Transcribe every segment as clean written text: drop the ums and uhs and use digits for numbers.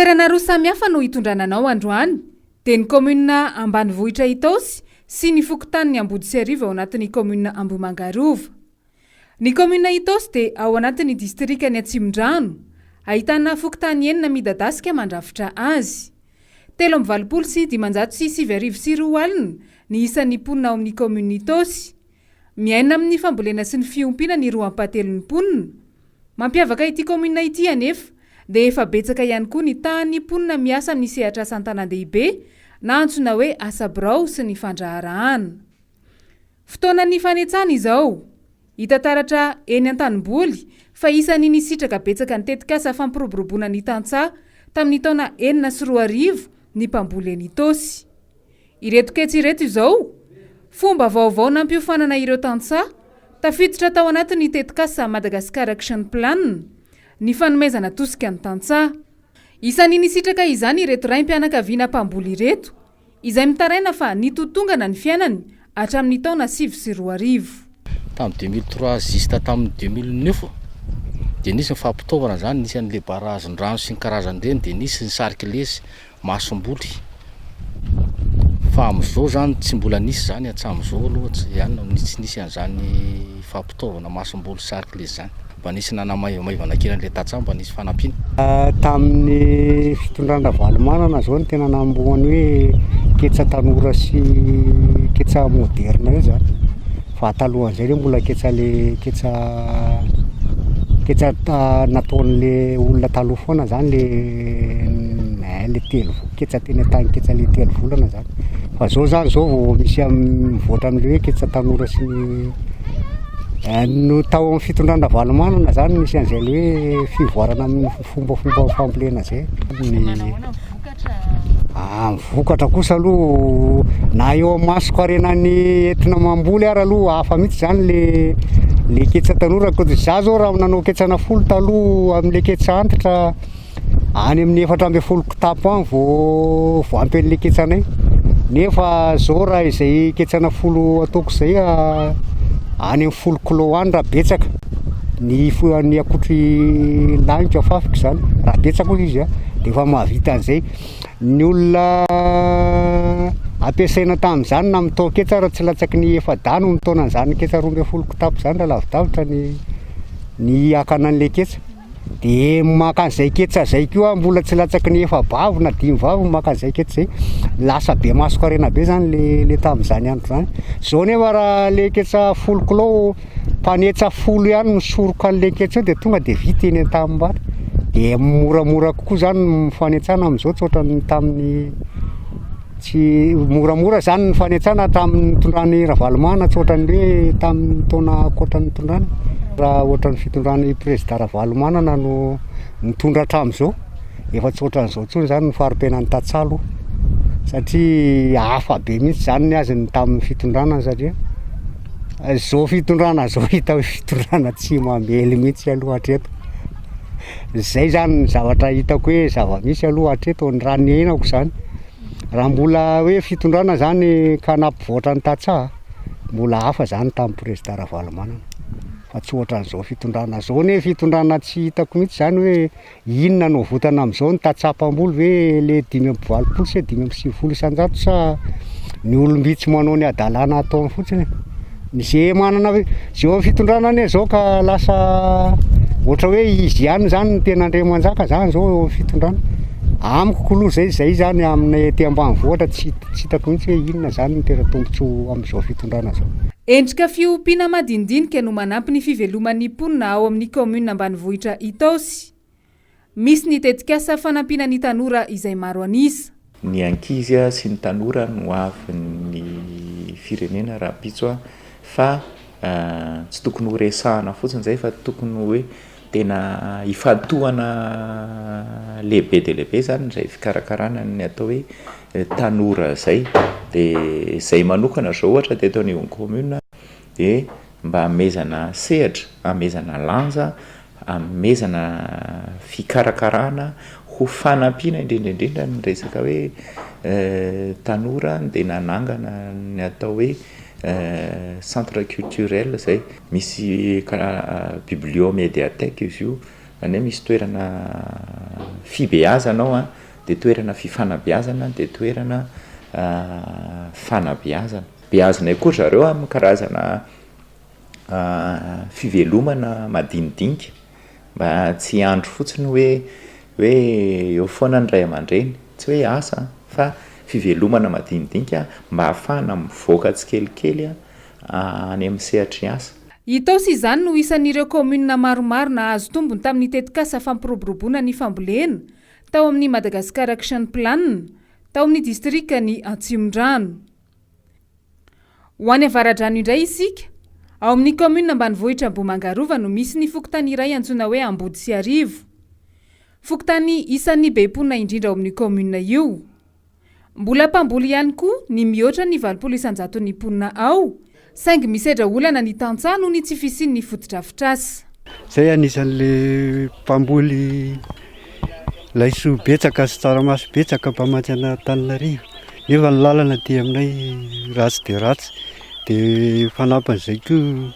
Toerana roa samihafa no hitondrananao androany, dia ny komuna ambanivohitra Itaosy sy ny fokontany Ambodisarivo ao anatin'ny komuna Ambohimangarova. Ny komuna Itaosy dia ao anatin'ny distrikany Atsimondrano, ahitana fokontany enina midadasika mandrafitra azy. 320 sy 504 alina ny isan'ny mponina ao amin'ny komuna Itaosy. Miaina amin'ny fambolena sy ny fiompiana ny 27 mponina. Mampiavaka ity komuna ity anefa dia efa betsaka ihany koa ny tany mponina miasa amin'ny sehatra asan-tanan-dehibe na antsoina hoe asa birao sy ny fandraharahana. Fotoanan'ny fanetsana izao, hita taratra eny an-tanimboly fa isan'ny nisitraka betsaka ny tetikasa fampiroboroboana ny tantsaha tamin'ny taona 2004 ny mpamboly eny Itaosy. Ireto ketsy ireto izao, fomba vaovao nampiofanana ireo tantsaha, tafiditra tao anatin'ny tetikasa Madagascar Action Plan, ny fanomezana tosika ny tantsaha. Isan'ny nisitraka izany ireto raim-pianakaviana mpamboly ireto, izay mitaraina fa nitotongana ny fiainany hatramin'ny taona 2004. Tamin'ny 2003 zista tamin'ny 2009 dia nisy ny fampitaovana zany, nisy an'le barazin-drano sy ny karazan-dreny, dia nisy ny sarikilesy masom-boly. Fa amin'izao zany tsy mbola nisy zany hatramin'izao aloha tsy ihany nisy an'izany fampitaovana masom-boly sarikilesy zany. Mba nisy nanamaivana kely an'le tantsaha mba nisy fanampiana. Tamin'ny fitondrana valomanana zao ny tena nambohany hoe ketsa tanora sy ketsa moderna io zany. Fa talohan'izay hoe mbola ketsa nataon'le olona taloha foana zany le telo ketsa teny tany ketsa le 3 volana zany. Fa zao zany zao misy mivoatra amin'le hoe ketsa tanora sy no tao amin'ny fitondrana valomanana zany misy an'izay le hoe fivoarana amin'ny fomba fambolena zay. Vokatra kosa aloha na eo amasoko arenan'ny entina mamboly ary aloha hafa mihitsy zany le ketsa tanora. Za zao raha nanao ketsana folo taloha amin'le ketsa antitra any amin'ny 440 kitapo any vao ampy an'le ketsanay. Nefa zao raha izay ketsana folo ataoko izay any amin'ny 10 kilo any raha betsaka ny akotry laniko afafiko zany raha betsaka koa izy dia efa mahavita an'izay. Ny olona ampiasaina tamin'izany na mitao ketsa raha tsy latsaky ny efadano mitaona an'izany ketsa 12 kitapo zany raha lavidavitra ny akana an'le ketsa. Dia maka an'izay ketsa zay koa mbola tsy latsaky ny efabavo na 5 vavo maka an'izay ketsa zay, lasa be masoko arena be zany le tamin'izany andro zany. Zao nefa raha le ketsa 10 kilo mpanetsa 10 ihany misoroka an'le ketsa io dia tonga dia vita eny an-tanimbary. Dia moramora kokoa zany mifanetsana amin'izao tsy ohatran'ny tamin'ny tsy moramora zany ny fanetsana tamin'ny tondrany Ravalomana tsy ohatran'ny hoe tamin'ny taona ankoatran'ny tondrany. Raha ohatran'ny fitondrany président Ravalomanana no mitondra hatramin'izao, efa tsy ohatran'izao intsony zany ny farom-piainan'ny tantsaha aloha, satria hafa be mihitsy zany ny azony tamin'ny fitondranany. Satria zao fitondrana zao hita hoe fitondrana tsy mamely mihitsy aloha hatreto. Zay zany ny zavatra hitako hoe zava-misy aloha hatreto ny raha ny henako zany. Raha mbola hoe fitondrana zany ka nampivoatra ny tantsaha, mbola hafa zany tamin'ny président Ravalomanana. Fa tsy ohatran'izao fitondrana zao ne fitondrana tsy hitako mihitsy zany hoe inona no votana amin'izao ny tantsaha-mpamboly hoe le 520 sy 570 isan-jato sa ny olom-bitsy manao ny adalana ataony fotsiny. Zay manana zao fitondrana ane zao ka lasa ohatra hoe izy ihany zany ny tena andriamanjaka zany zao fitondrana. Amiko aloha zay zany amin'ny ety ambanivohitra tsy hitako mihitsy hoe inona zany ny tena tombontsoa amin'izao fitondrana zao. Endrika fiompiana madinidinika no manampy ny fiveloman'ny mponina ao amin'ny komuna ambanivohitra Itaosy. Misy ny tetikasa fanampiana ny tanora izay maro anisa. Ny ankizy sy ny tanora no avin'ny firenena raha pitso fa tsy tokony ho resahana fotsiny zay fa tokony hoe tena ifatohana lehibe dia lehibe zany izay fikarakarana ny atao hoe tanora zay. Dia zay manokana zao ohatra teto anivon'ny komuna dia mba hamezana sehatra, hamezana lanja, hamezana fikarakarana ho fanampiana indrindraindrindra ny resaka hoe tanora dia nanangana ny atao hoe centre culturel zay misy bibliomédiathèque izy io zany hoe misy toerana fibeazana ao a, de toerana fifanabeazana, de toerana fanabeazana. Beazana koa zareo amin'ny karazana fivelomana madinidinika, mba tsy andro fotsiny hoe eo foana ny ray aman-dreny, tsy hoe asa fa fivelomana madinidinika mba hahafahana mivoaka tsikelikely any amin'ny sehatry asa. Itaosy izany no isan'ireo commune maromaro nahazo tombony tamin'ny tetikasa fampiroboroboana ny fambolena tao amin'ny Madagascar Action Plan tao amin'ny distrikany Antsimondrano. Ho any Avaradrano indray isika, ao amin'ny commune ambanivohitra Ambohimangarova no misy ny fokontany iray antsoina hoe Ambody sy Arivo. Fokontany isan'ny be mponina indrindra ao amin'ny commune io. Mbola mpamboly ihany koa ny mihoatra ny 700 ny mponina ao, saingy misedra olana ny tantsaha noho ny tsy fisian'ny fotodrafitrasa. Zay anisan'le mpamboly laisoa betsaka sy tsaramaso betsaka mpamatsy Antananarivo. Nefa ny lalana dia aminay ratsy de ratsy, dia fanampan'izay koa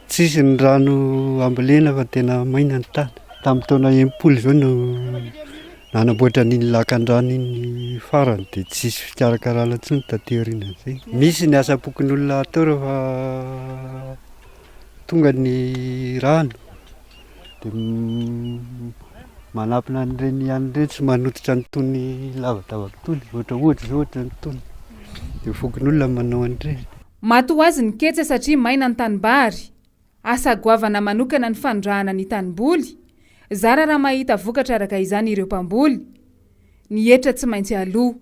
tsisy ny rano ambolena fa tena maina ny tany. Tamin'ny taona 80 zao no nanamboatra n'iny lakan-drano iny farany, dia tsisy fikarakarana intsony taty aoriana zay. Misy ny asa bokon'olona atao rehefa tonga ny rano, dia manampina an'ireny ihany ireny tsy manototra ny tony lavadavaky tony, ohatra ny tony, dia fokon'olona manao an'ireny. Matoa azy ny ketsa satria maina ny tanimbary. Asa goavana manokana ny fanondrahana ny tanimboly. Zara raha mahita vokatra araka izany ireo mpamboly. Ny hetra tsy maintsy aloha.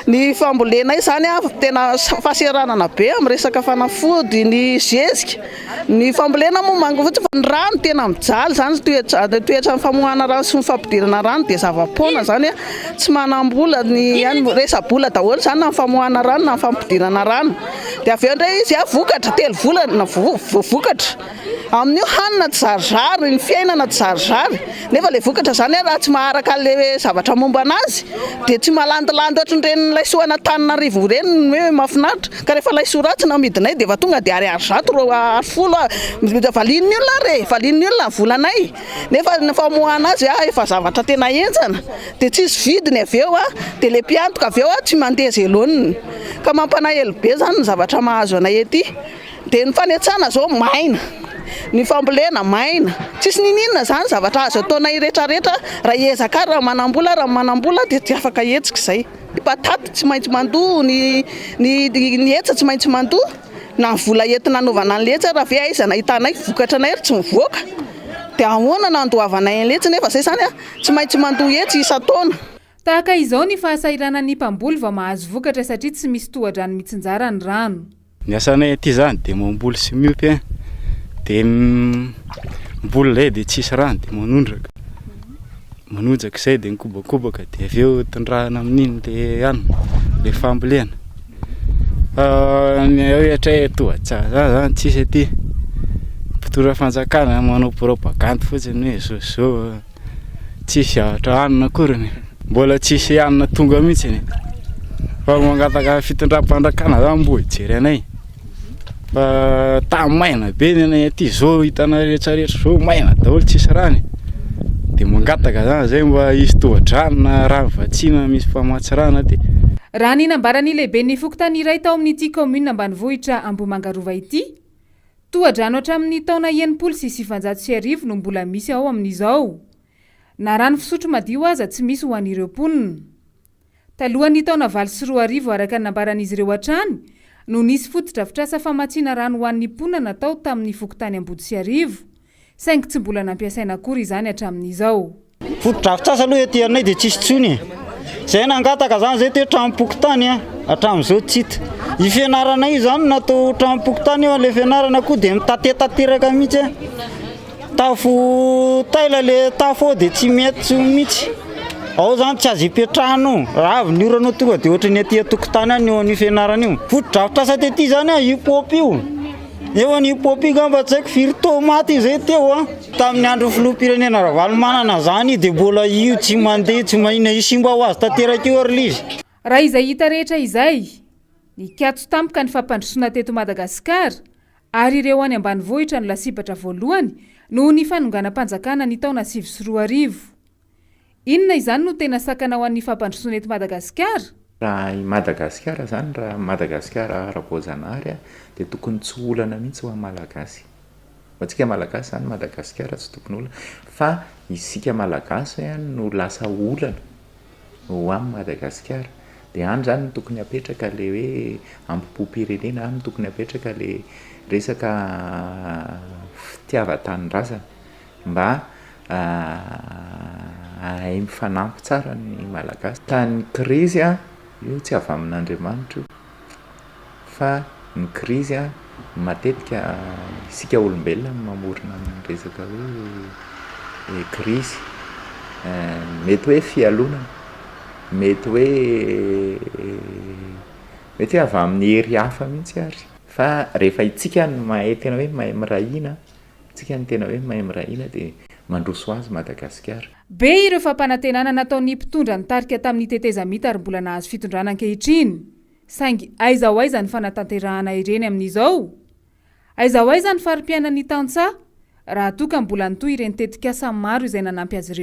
Ny fambolena izany tena fahasahiranana be amin'ny resaka fanafody, ny zezika. Ny fambolena moa mangovotsy fa ny rano tena mijaly zany, toetra ny famoahana rano sy ny fampidirana rano dia zava-poana zany tsy manam-bola ny resa-bola daholo zany na ny famoahana rano na ny fampidirana rano. Dia avy eo indray izy vokatra 3 volana vokatra. Amin'io hanina tsy zarizary, ny fiainana tsy zarizary. Nefa ilay vokatra zany raha tsy maharaka le zavatra momba anazy dia tsy malandilandy ohatran'ireny laisoa Antananarivo ireny hoe mahafinaritra. Ka rehefa laisoa ratsy namidinay dia efa tonga dia ary 100 valin'ny olona ny volanay. Nefa ny famoahana azy efa zavatra tena enjana dia tsisy vidiny avy eo dia le mpiantoka avy eo tsy mandeha zeloniny. Ka mampalahelo be zany ny zavatra mahazo anay ety. Dia ny fanetsana zao maina, ny fambolena maina, tsisy ninina zany zavatra azo ataonay rehetrarehetra raha ezaka raha manambola dia tsy afaka hetsika izay. Ny pataty tsy maintsy mandoa, ny etsa tsy maintsy mandoa, na vola entina nanovana ny letsa raha ve aiza nahitanay vokatra nay tsy mivoaka dia ahoana nandoavanay ny letsa, nefa izay zany tsy maintsy mandoa etsy isan-taona. Tahaka izao ny fahasahiranan'ny mpamboly vao mahazo vokatra satria tsy misy tohadrano mitsinjara ny rano. Ny asanay aty zany dia mamboly sy miompy, dia mboly lay dia tsisy rano dia manondraka izay dia mikobakobaka dia avy eo tondrahana amin'iny le hanina, le fambolena. Ny ohatra tohatsara zany tsisy aty, mpitondra fanjakana manao propagande fotsiny hoe zao tsisy zavatra hanina akorany, mbola tsisy hanina tonga mihitsy. Fa mangataka fitondram-pandrakana zany mbo hijery anay. Fa tamin'ny maina be ny anay aty, zao hitana rehetrarehetra zao maina daholo tsisy rano. Dia mangataka zany zay mba hisy tohadrano na rano vatsiana misy mpamatsy rano dia. Raha ny nambarany lehibe ny fokontany iray tao amin'ity commune ambanivohitra Ambohimangarova ity, tohadrano hatramin'ny taona 1990 no mbola misy ao amin'izao. Na rano fisotro madio aza tsy misy ho an'ireo mponina. Talohan'ny taona 2024 araka ny nambaran'izy ireo hatrany no nisy fotodrafitrasa famatsiana rano ho an'ny mponina natao tamin'ny fokontany Ambody sy Arivo, saingy tsy mbola nampiasaina akory izany hatramin'izao. Fotodrafitrasa aloha ety anay dia tsisy tsony. Zay nangataka zany zay teo tranom-pokotany hatramin'izao tsy hita. I fianarana io zany natao tranom-pokotany eo, le fianarana koa dia mitateraka mihitsy. Tafo taila le tafo ao dia tsy mety mihitsy. Ao zany tsy azo hipetrahana, raha avy ny orana tonga dia ohatra ny aty an-tokotany any eo an'io fianarana io. Fotodrafitrasa tety zany hip-hop io. Eo any hip-hop io gamba tsy haiko firy tomaty izay teo tamin'ny andro filoham-pirenena Ravalomanana zany dia mbola io tsy mandeha, tsy mahina isimba ho azy tanteraka eo ary lizy. Raha izay hita rehetra izay, ny kiatso tampoka ny fampandrosoana teto Madagasikara Ary ireo any ambanivohitra no lasibatra voalohany noho ny fanonganam-panjakana ny taona 2004. Inona izany no tena sakana ho an'ny fampandrosoana eto Madagasikara? Raha i Madagasikara zany, raha Madagasikara ara-boajanahary dia tokony tsy olana mihitsy ho an'ny malagasy. Antsika malagasy zany Madagasikara tsy tokony olana, fa isika malagasy no lasa olana ho amin'ny Madagasikara. Dia any zany tokony apetraka le hoe ampopo-pirenena, any tokony apetraka le resaka fitiavan-tanindrazana mba hay mifanampy tsara ny malagasy. Tany krizy io tsy avy amin'Andriamanitra io, fa ny krizy matetika isika olombelona mamorona amin'ny resaka hoe krizy. Mety hoe fialonana, mety hoe avy amin'ny hery hafa mihitsy ary. Fa rehefa itsika no mahay tena hoe mahay mirahina, itsika no tena hoe mahay mirahina dia mandroso azy Madagasikara. Be ireo fampanantenana nataon'ny mpitondra ny tarika tamin'ny tetezamita ary mbola nahazo fitondrana ankehitriny. Saingy aiza ho aiza ny fanatanterahana ireny amin'izao. Aiza ho aiza ny farim-piainan'ny tantsaha raha toa ka mbola nitohy ireny tetikasa maro izay nanampy azy ireo.